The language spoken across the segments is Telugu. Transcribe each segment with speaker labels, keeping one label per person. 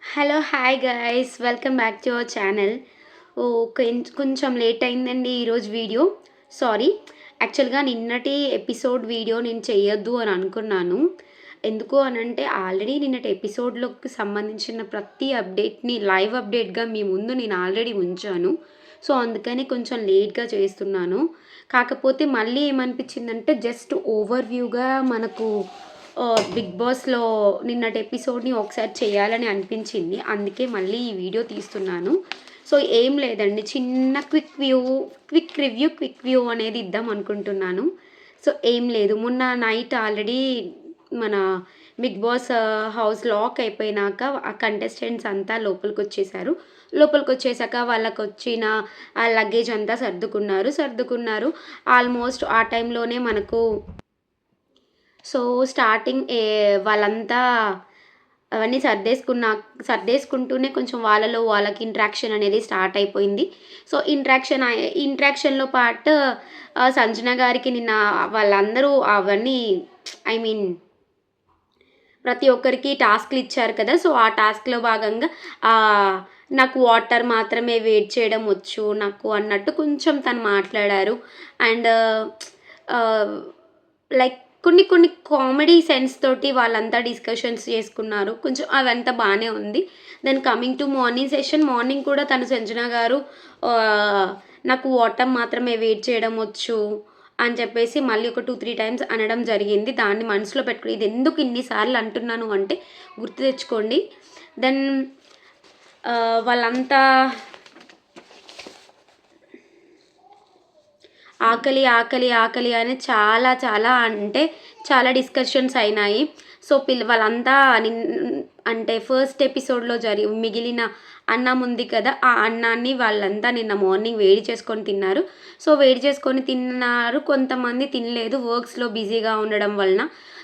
Speaker 1: Hello! Hi guys! Welcome back to our channel. కొంచెం లేట్ అయిందండి ఈరోజు వీడియో. సారీ. యాక్చువల్‌గా నిన్నటి ఎపిసోడ్ వీడియో నేను చేయొద్దు అని అనుకున్నాను. ఎందుకు అనంటే ఆల్రెడీ నిన్నటి ఎపిసోడ్‌లోకి సంబంధించిన ప్రతి అప్డేట్‌ని లైవ్ అప్డేట్‌గా మీ ముందు నేను ఆల్రెడీ ఉంచాను. సో, అందుకని కొంచెం లేట్‌గా చేస్తున్నాను. కాకపోతే మళ్ళీ ఏమనిపించిందంటే జస్ట్ ఓవర్‌వ్యూగా మనకు 'బిగ్ బాస్‌లో' నిన్నటి ఎపిసోడ్‌ని ఒకసారి చేయాలని అనిపించింది. అందుకే మళ్ళీ ఈ వీడియో తీస్తున్నాను. సో, ఏం లేదండి. చిన్న క్విక్ రివ్యూ అనేది ఇద్దాం అనుకుంటున్నాను. సో, ఏం లేదు. మొన్న నైట్ ఆల్రెడీ మన 'బిగ్ బాస్' హౌస్ లాక్ అయిపోయినాక ఆ కంటెస్టెంట్స్ అంతా లోపలికొచ్చేసారు. లోపలికొచ్చేసాక వాళ్ళకొచ్చిన ఆ లగేజ్ అంతా సర్దుకున్నారు. ఆల్మోస్ట్ ఆ టైంలోనే మనకు సో, స్టార్టింగ్ వాళ్ళంతా అవన్నీ సర్దేసుకుంటూనే కొంచెం వాళ్ళలో వాళ్ళకి ఇంటరాక్షన్ అనేది స్టార్ట్ అయిపోయింది. సో, ఇంటరాక్షన్‌లో పార్ట్ సంజన గారికి నిన్న వాళ్ళందరూ అవన్నీ ఐ మీన్ ప్రతి ఒక్కరికి టాస్క్‌లు ఇచ్చారు కదా! సో, ఆ టాస్క్‌లో భాగంగా నాకు వాటర్ మాత్రమే వేడి చేయడం వచ్చు నాకు అన్నట్టు కొంచెం తను మాట్లాడారు. అండ్ ఆహ్, లైక్ కొన్ని కామెడీ సెన్స్ తోటి వాళ్ళంతా డిస్కషన్స్ చేసుకున్నారు. కొంచెం అదంతా బానే ఉంది. Then coming to morning session morning కూడా తను సంజన గారు ఆహ్, నాకు వాటర్ మాత్రమే వేడి చేయడం వచ్చు అని చెప్పేసి మళ్ళీ ఒక 2, 3 టైమ్స్ అనడం జరిగింది. దాన్ని మనసులో పెట్టుకొని ఇదెందుకు ఇన్ని సార్లు అంటున్నాను అంటే గుర్తు తెచ్చుకోండి. దెన్ వాళ్ళంతా ఆకలి అని చాలా డిస్కషన్స్ అయినాయి. సో, వాళ్ళంతా అంటే ఫస్ట్ ఎపిసోడ్‌లో మిగిలిన అన్నం ఉంది కదా! ఆ అన్నాన్ని వాళ్ళంతా నిన్న మార్నింగ్ వేడి చేసుకొని తిన్నారు. సో, వేడి చేసుకొని తిన్నారు. కొంతమంది తినలేదు వర్క్స్‌లో బిజీగా ఉండడం వలన.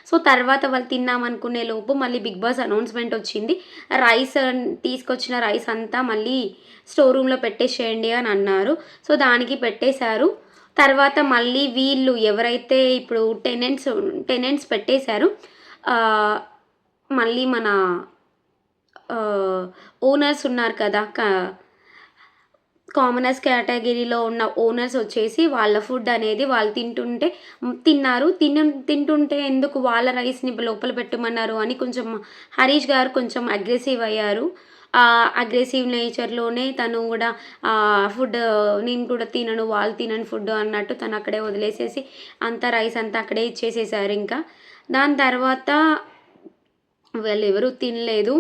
Speaker 1: సో, తర్వాత వాళ్ళు తిందామనుకునే లోపు మళ్ళీ 'బిగ్ బాస్' అనౌన్స్‌మెంట్ వచ్చింది. తీసుకొచ్చిన రైస్ అంతా మళ్ళీ స్టోర్ రూమ్‌లో పెట్టేసేయండి అని అన్నారు. సో, దానికి పెట్టేశారు. తర్వాత మళ్ళీ వీళ్ళు ఎవరైతే ఇప్పుడు టెనెంట్స్ పెట్టేశారో మళ్ళీ మన ఓనర్స్ ఉన్నారు కదా! కామనర్స్ కేటగిరీలో ఉన్న ఓనర్స్ వచ్చేసి వాళ్ళ ఫుడ్ అనేది వాళ్ళు తిన్నారు. తింటుంటే ఎందుకు వాళ్ళ రైస్‌ని లోపల పెట్టమన్నారు అని కొంచెం హరీష్ గారు కొంచెం అగ్రెసివ్ అయ్యారు. అగ్రెసివ్ నేచర్‌లోనే తను గూడా ఫుడ్ నేను కూడా తినను, వాళ్ళు తినని ఫుడ్ అన్నట్టు తను అక్కడే వదిలేసేసి అంతా రైస్ అంతా అక్కడే ఇచ్చేసేసారింకా. దాని తర్వాత వాళ్ళెవరు తినలేదు.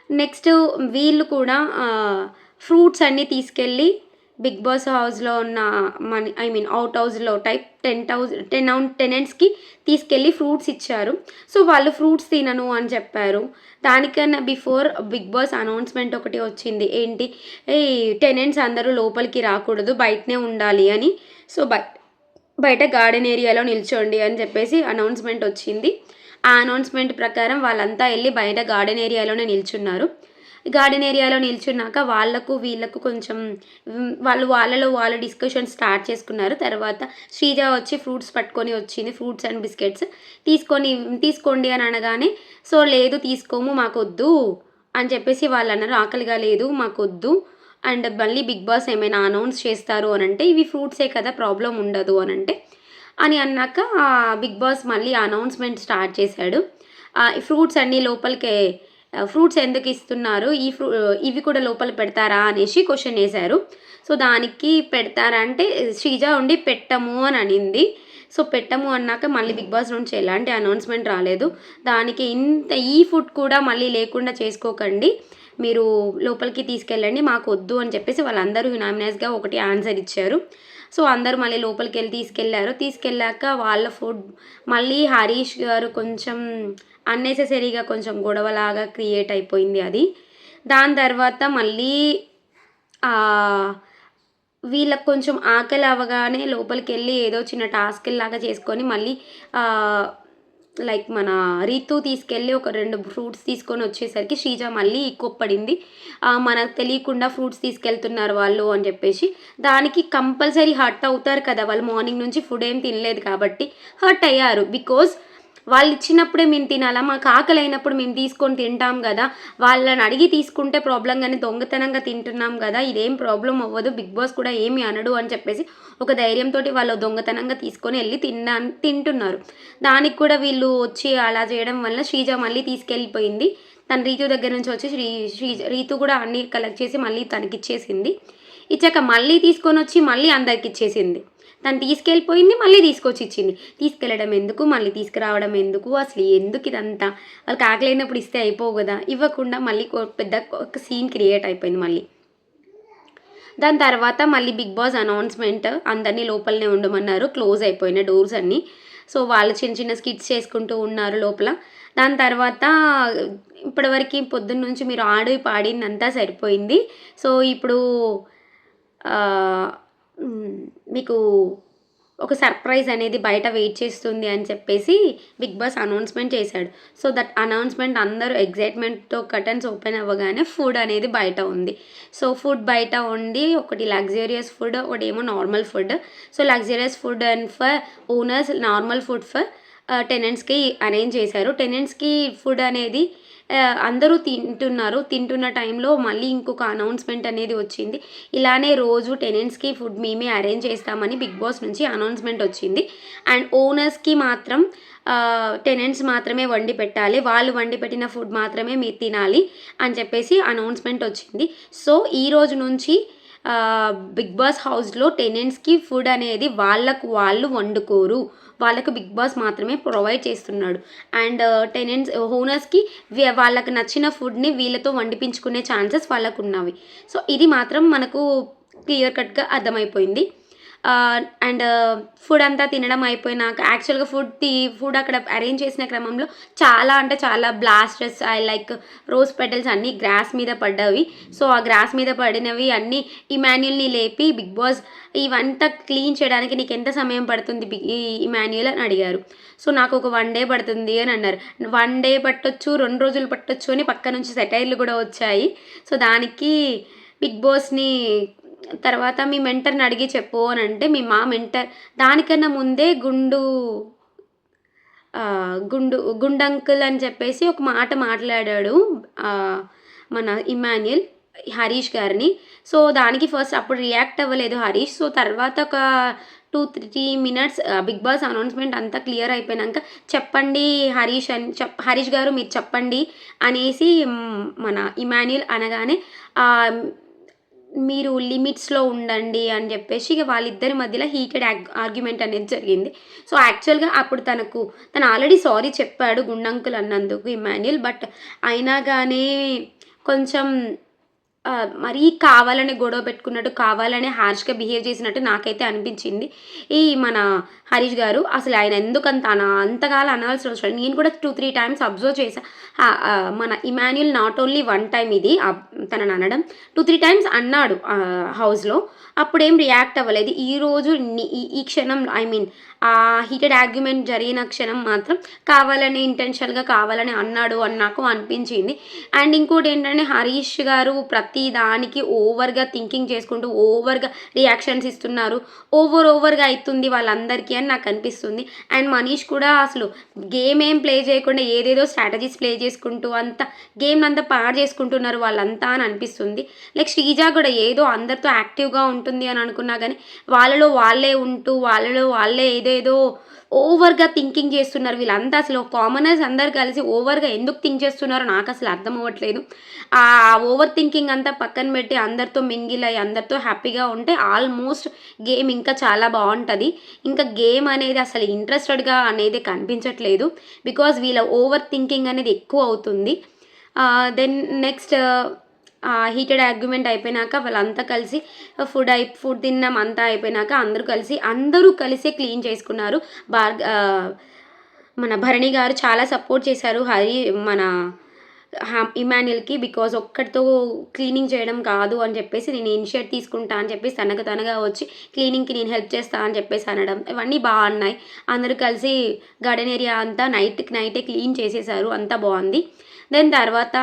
Speaker 1: నెక్స్ట్ వీళ్ళు కూడా ఫ్రూట్స్ అన్నీ తీసుకెళ్ళి 'బిగ్ బాస్' హౌస్‌లో ఉన్న అవుట్ హౌస్‌లో టైప్ 10 టెనెంట్స్‌కి తీసుకెళ్ళి ఫ్రూట్స్ ఇచ్చారు. సో, వాళ్ళు ఫ్రూట్స్ తినను అని చెప్పారు. దానికన్నా బిఫోర్ 'బిగ్ బాస్' అనౌన్స్‌మెంట్ ఒకటి వచ్చింది. ఏంటి టెనెంట్స్ అందరూ లోపలికి రాకూడదు, బయటనే ఉండాలి అని. సో, బయట గార్డెన్ ఏరియాలో నిల్చోండి అని చెప్పేసి అనౌన్స్‌మెంట్ వచ్చింది. ఆ అనౌన్స్‌మెంట్ ప్రకారం వాళ్ళంతా ఎళ్లి బయట గార్డెన్ ఏరియాలోనే నిల్చున్నారు. గార్డెన్ ఏరియాలో నిల్చున్నాక వీళ్ళకు కొంచెం వాళ్ళలో వాళ్ళు డిస్కషన్ స్టార్ట్ చేసుకున్నారు. తర్వాత శ్రీజ వచ్చి ఫ్రూట్స్ పట్టుకొని వచ్చింది. ఫ్రూట్స్ అండ్ బిస్కెట్స్ తీసుకోండి అని అనగానే, సో, లేదు తీసుకోము మాకొద్దు అని చెప్పేసి వాళ్ళన్నారు. ఆకలిగా లేదు మాకొద్దు. అండ్ మళ్ళీ 'బిగ్ బాస్' ఏమైనా అనౌన్స్ చేస్తారు అనంటే, ఇవి ఫ్రూట్సే కదా ప్రాబ్లమ్ ఉండదు అనంటే అన్నాక 'బిగ్ బాస్' మళ్ళీ అనౌన్స్‌మెంట్ స్టార్ట్ చేశాడు. ఈ ఫ్రూట్స్ అన్నీ ఫ్రూట్స్ ఎందుకిస్తున్నారు? ఇవి కూడా లోపల పెడతారా అనేసి క్వెషన్ ఏశారు. సో, దానికి పెడతారా అంటే శ్రీజ ఉండి పెట్టము అని అనింది. సో, పెట్టము అన్నాక మళ్ళీ 'బిగ్ బాస్' నుంచి ఎలాంటి అనౌన్స్‌మెంట్ రాలేదు. దానికి ఈ ఫుడ్ కూడా మళ్ళీ లేకుండా చేసుకోకండి. మీరు లోపలికి తీసుకెళ్ళండి మాకొద్దు అని చెప్పేసి వాళ్ళందరూ యునానిమస్‌గా ఒకటి ఆన్సర్ ఇచ్చారు. సో, అందరూ మళ్ళీ లోపలికెళ్ళి తీసుకెళ్లారు. తీసుకెళ్ళాక వాళ్ళ ఫుడ్ మళ్ళీ హరీష్ గారు కొంచెం అన్నెసెసరీగా కొంచెం గొడవలాగా క్రియేట్ అయిపోయింది అది. దాని తర్వాత మళ్ళీ ఆహ్, వీళ్ళకి కొంచెం ఆకలి అవ్వగానే లోపలికెళ్ళి ఏదో చిన్న టాస్క్‌లాగా చేసుకొని మళ్ళీ ఆహ్, లైక్ మన రీతు తీసుకెళ్ళి ఒక 2 ఫ్రూట్స్ తీసుకొనొచ్చేసరికి శ్రీజ మళ్ళీ కోప్పడింది. మనకు తెలియకుండా ఫ్రూట్స్ తీసుకెళ్తున్నారు వాళ్ళు అని చెప్పేసి. దానికి కంపల్సరీ హర్ట్ అవుతారు కదా! వాళ్ళు మార్నింగ్ నుంచి ఫుడ్ ఏం తినలేదు కాబట్టి హర్ట్ అయ్యారు. బికాజ్ వాళ్ళు ఇచ్చినప్పుడే మేము తినాలా? మాకు ఆకలి అయినప్పుడు మేము తీసుకొని తింటాం కదా, వాళ్ళని అడిగి తీసుకుంటే ప్రాబ్లం కానీ దొంగతనంగా తింటున్నాం కదా, ఇదేం ప్రాబ్లం అవ్వదు, బిగ్ బాస్ కూడా ఏమి అనడు అని చెప్పేసి ఒక ధైర్యంతో వాళ్ళు దొంగతనంగా తీసుకొని వెళ్ళి తింటున్నారు. దానికి కూడా వీళ్ళు వచ్చి అలా చేయడం వల్ల శ్రీజ మళ్ళీ తీసుకెళ్ళిపోయింది. తను రీతు దగ్గర నుంచి వచ్చి రీతు కూడా అన్నీ కలెక్ట్ చేసి మళ్ళీ తనకి ఇచ్చేసింది. ఇచ్చాక మళ్ళీ తీసుకొని వచ్చి మళ్ళీ అందరికి ఇచ్చేసింది. తను తీసుకెళ్ళిపోయింది, మళ్ళీ తీసుకొచ్చి ఇచ్చింది. తీసుకెళ్ళడం ఎందుకు, మళ్ళీ తీసుకురావడం ఎందుకు, అసలు ఎందుకు ఇదంతా? వాళ్ళకి ఆకలేనప్పుడు ఇస్తే అయిపోవు కదా, ఇవ్వకుండా మళ్ళీ పెద్ద ఒక సీన్ క్రియేట్ అయిపోయింది మళ్ళీ. దాని తర్వాత మళ్ళీ బిగ్ బాస్ అనౌన్స్మెంట్, అందరినీ లోపలనే ఉండమన్నారు, క్లోజ్ అయిపోయిన డోర్స్ అన్నీ. సో వాళ్ళు చిన్న చిన్న స్కిట్స్ చేసుకుంటూ ఉన్నారు లోపల. దాని తర్వాత ఇప్పటివరకు పొద్దున్న నుంచి మీరు పాడిందంతా సరిపోయింది. సో ఇప్పుడు మీకు ఒక సర్ప్రైజ్ అనేది బయట వెయిట్ చేస్తుంది అని చెప్పేసి బిగ్ బాస్ అనౌన్స్మెంట్ చేశాడు. సో దట్ అనౌన్స్మెంట్ అందరూ ఎగ్జైట్మెంట్తో కర్టన్స్ ఓపెన్ అవ్వగానే ఫుడ్ అనేది బయట ఉంది. సో ఫుడ్ బయట ఉంది, ఒకటి లగ్జరియస్ ఫుడ్, ఒకటి ఏమో normal food. So luxurious food and for owners, normal food for టెనెంట్స్కి అరేంజ్ చేశారు. టెనెంట్స్కి ఫుడ్ అనేది అందరూ తింటున్న టైంలో మళ్ళీ ఇంకొక అనౌన్స్మెంట్ అనేది వచ్చింది. ఇలానే రోజు టెనెంట్స్కి ఫుడ్ మేమే అరేంజ్ చేస్తామని బిగ్ బాస్ నుంచి అనౌన్స్మెంట్ వచ్చింది. అండ్ ఓనర్స్కి మాత్రం టెనెంట్స్ మాత్రమే వండి పెట్టాలి, వాళ్ళు వండి పెట్టిన ఫుడ్ మాత్రమే మీరు తినాలి అని చెప్పేసి అనౌన్స్మెంట్ వచ్చింది. సో ఈ రోజు నుంచి బిగ్ బాస్ హౌస్లో టెనెంట్స్కి ఫుడ్ అనేది వాళ్ళు వండుకోరు, వాళ్ళకు బిగ్ బాస్ మాత్రమే ప్రొవైడ్ చేస్తున్నాడు. అండ్ టెనెంట్స్ ఓనర్స్కి వాళ్ళకి నచ్చిన ఫుడ్ని వీళ్ళతో వండిపించుకునే ఛాన్సెస్ వాళ్ళకు ఉన్నవి. సో ఇది మాత్రం మనకు క్లియర్ కట్గా అర్థమైపోయింది. అండ్ ఫుడ్ అంతా తినడం అయిపోయినాక యాక్చువల్గా ఫుడ్ అక్కడ అరేంజ్ చేసిన క్రమంలో చాలా అంటే చాలా బ్లాస్టర్స్, లైక్ రోజ్ పెటల్స్ అన్నీ గ్రాస్ మీద పడ్డవి. సో ఆ గ్రాస్ మీద పడినవి అన్నీ ఇమాన్యుల్ని లేపి బిగ్ బాస్ ఇవంతా క్లీన్ చేయడానికి నీకు ఎంత సమయం పడుతుంది ఇమాన్యుల్ అని అడిగారు. సో నాకు ఒక 1 day పడుతుంది అని అన్నారు. 1 day పట్టొచ్చు, 2 రోజులు పట్టొచ్చు అని పక్క నుంచి సెటైర్లు కూడా వచ్చాయి. సో దానికి బిగ్ బాస్ని తర్వాత మీ మెంటర్ని అడిగి చెప్పు అని అంటే మా మెంటర్ దానికన్నా ముందే గుండంకుల్ అని చెప్పేసి ఒక మాట మాట్లాడాడు మన ఇమాన్యుల్ హరీష్ గారిని. సో దానికి ఫస్ట్ అప్పుడు రియాక్ట్ అవ్వలేదు హరీష్. సో తర్వాత ఒక 2-3 minutes బిగ్ బాస్ అనౌన్స్మెంట్ అంతా క్లియర్ అయిపోయినాక చెప్పండి హరీష్ గారు మీరు చెప్పండి అనేసి మన ఇమాన్యుల్ అనగానే మీరు లిమిట్స్లో ఉండండి అని చెప్పేసి ఇక వాళ్ళిద్దరి మధ్యలో హీటెడ్ ఆర్గ్యుమెంట్ అనేది జరిగింది. సో యాక్చువల్గా అప్పుడు తను ఆల్రెడీ సారీ చెప్పాడు గుండంకుల్ అన్నందుకు ఇమాన్యుల్. బట్ అయినా కానీ కొంచెం మరీ కావాలని గొడవ పెట్టుకున్నట్టు, కావాలని హార్ష్గా బిహేవ్ చేసినట్టు నాకైతే అనిపించింది ఈ మన హరీష్ గారు. అసలు ఆయన ఎందుకంత అంతగాలం అనాల్సిన అవసరం, నేను కూడా 2-3 times అబ్జర్వ్ చేశాను. మన ఇమాన్యుల్ నాట్ ఓన్లీ 1 time ఇది తనని అనడం, 2-3 times అన్నాడు హౌస్లో, అప్పుడేం రియాక్ట్ అవ్వలేదు. ఈరోజు ఈ క్షణం ఆ హీటెడ్ ఆర్గ్యుమెంట్ జరిగిన క్షణం మాత్రం కావాలని ఇంటెన్షనల్గా కావాలని అన్నాడు అని నాకు అనిపించింది. అండ్ ఇంకోటి ఏంటంటే హరీష్ గారు ప్రతి దానికి ఓవర్గా థింకింగ్ చేసుకుంటూ ఓవర్గా రియాక్షన్స్ ఇస్తున్నారు, ఓవర్గా అవుతుంది వాళ్ళందరికీ అని నాకు అనిపిస్తుంది. అండ్ మనీష్ కూడా అసలు గేమ్ ఏం ప్లే చేయకుండా ఏదేదో స్ట్రాటజీస్ ప్లే చేసుకుంటూ అంతా గేమ్ అంతా పాడు చేసుకుంటున్నారు వాళ్ళంతా అని అనిపిస్తుంది. లైక్ శ్రీజ కూడా ఏదో అందరితో యాక్టివ్గా ఉంటుంది అని అనుకున్నా కానీ వాళ్ళలో వాళ్ళే ఏదేదో ఓవర్గా థింకింగ్ చేస్తున్నారు. వీళ్ళంతా అసలు కామనర్స్ అందరు కలిసి ఓవర్గా ఎందుకు థింక్ చేస్తున్నారో నాకు అసలు అర్థం అవ్వట్లేదు. ఆ ఓవర్ థింకింగ్ అంతా పక్కన పెట్టి అందరితో మింగిల్ అయ్యి అందరితో హ్యాపీగా ఉంటే ఆల్మోస్ట్ గేమ్ ఇంకా చాలా బాగుంటుంది. ఇంకా గేమ్ అనేది అసలు ఇంట్రెస్టెడ్గా అనేది కనిపించట్లేదు, బికాజ్ వీళ్ళ ఓవర్ థింకింగ్ అనేది ఎక్కువ అవుతుంది. దెన్ నెక్స్ట్ హీటెడ్ ఆర్గ్యుమెంట్ అయిపోయినాక వాళ్ళంతా కలిసి ఫుడ్ తిన్నాం అంతా అయిపోయినాక అందరూ కలిసి క్లీన్ చేసుకున్నారు. మన భరణి గారు చాలా సపోర్ట్ చేశారు మన ఇమాన్యుల్కి, బికాజ్ ఒక్కడితో క్లీనింగ్ చేయడం కాదు అని చెప్పేసి నేను ఇనిషియేట్ తీసుకుంటా అని చెప్పేసి తనగా వచ్చి క్లీనింగ్కి నేను హెల్ప్ చేస్తా అని చెప్పేసి అనడం ఇవన్నీ బాగున్నాయి. అందరూ కలిసి గార్డెన్ ఏరియా అంతా నైటే క్లీన్ చేసేసారు, అంతా బాగుంది. దెన్ తర్వాత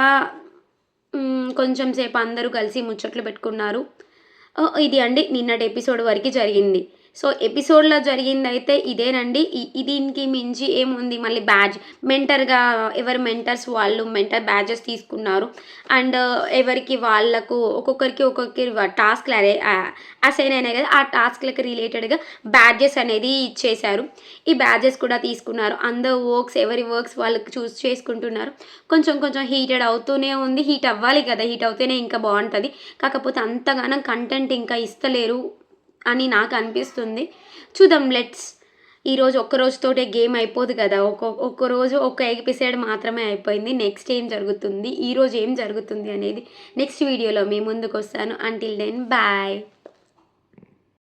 Speaker 1: కొంచెం సేపు అందరూ కలిసి ముచ్చట్లు పెట్టుకున్నారు. ఇది అండి నిన్నటి ఎపిసోడ్ వరకు జరిగింది. సో ఎపిసోడ్‌లో జరిగిందైతే ఇదేనండి. దీనికి మించి ఏముంది మళ్ళీ బ్యాడ్జ్ మెంటర్‌గా ఎవరు మెంటర్స్ వాళ్ళు మెంటర్ బ్యాడ్జెస్ తీసుకున్నారు. అండ్ ఎవరికి వాళ్ళకు ఒక్కొక్కరికి టాస్క్‌లు అసైన్ అయినాయి కదా! ఆ టాస్క్‌లకి రిలేటెడ్‌గా బ్యాడ్జెస్ అనేది ఇచ్చేశారు. ఈ బ్యాడ్జెస్ కూడా తీసుకున్నారు. అందరూ ఎవరి వర్క్స్ వాళ్ళకి చూస్ చేసుకుంటున్నారు. కొంచెం కొంచెం హీటెడ్ అవుతూనే ఉంది. హీట్ అవ్వాలి కదా! హీట్ అవుతేనే ఇంకా బావుంటది. కాకపోతే అంతగానం కంటెంట్ ఇంకా ఇస్తలేరు అని నాకు అనిపిస్తుంది. చూద్దాం ఈరోజు ఒక్క రోజుతోటే గేమ్ అయిపోదు కదా! ఒక్కరోజు ఒక ఎపిసోడ్ మాత్రమే అయిపోయింది. నెక్స్ట్ ఏం జరుగుతుంది? ఈరోజు ఏం జరుగుతుంది అనేది నెక్స్ట్ వీడియోలో మీ ముందుకొస్తాను. Until then bye.